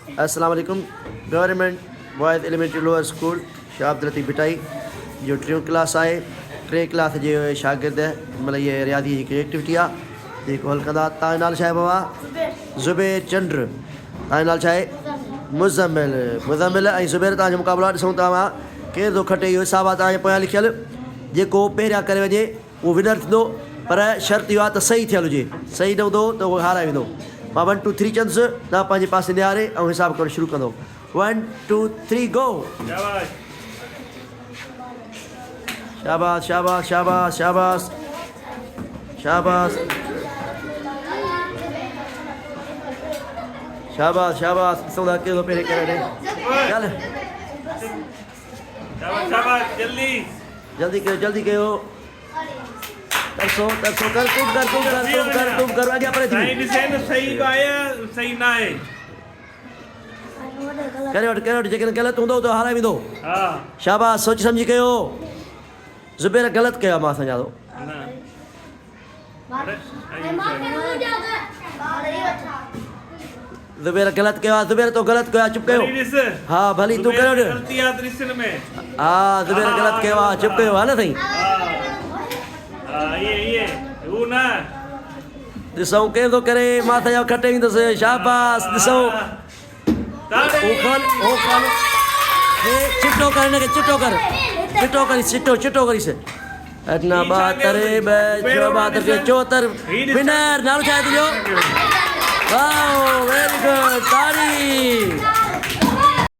अस्सलाम वालेकुम। Government boys elementary lower school Shah Latif Bhitai जो टियों क्लास आहे। टे क्लास जे शागिर्द मतलब ये रियादी जी एक्टिविटी आहे जेको हल कंदा। तव्हांजो नालो छा आहे बाबा? ज़ुबैर चंद्र। तव्हांजो नालो छा आहे? मुज़म्मिल। मुज़म्मिल ऐं ज़ुबैर तव्हांजो मुक़ाबिलो आहे। ॾिसूं तव्हां केरु थो खटे। इहो हिसाबु आहे तव्हांजे पोयां लिखियलु। जेको पहिरियां करे वञे उहो विनर थींदो, पर शर्त इहो आहे त सही थियलु हुजे। सही न हूंदो त उहो हाराए वेंदो। मां 1 2 3 चंदुसि, तव्हां पंहिंजे पासे निहारे ऐं हिसाबु करणु शुरू कंदो। 1 2 3 गो। शाबाश शाबाश शाबाश शाबाश शाबाश शाबाश शाबाश। ॾिसूं था कहिड़ो पहिरें करे चल जल्दी कयो जल्दी कयो। तरसो तरसो कर तुम कर अॻियां परे थी सही आया सही ना आहे। करे वठ जेकॾहिं ग़लति हूंदो त हाराए वेंदो। हाँ शाबाश सोचे सम्झी कयो। ज़ुबैर ग़लति कयो आहे, मां सम्झां थो। ज़ुबैर ग़लति कयो आहे। ज़ुबैर तो ग़लति कयो आहे, चुप कयो। हा भली तूं करे वठ। हा ज़ुबैर ग़लति कयो आहे, चुप कयो आहे न साईं। ॾिसूं केरु थो करे। मां सम्झां खटे ईंदुसि। शाबाश ॾिसूं चिटो कर हिनखे चिटो कर चिटो करीस। अठना 72 74 विनर। नालो छा आहे तुंहिंजो? वाओ वेरी गुड तारीफ़।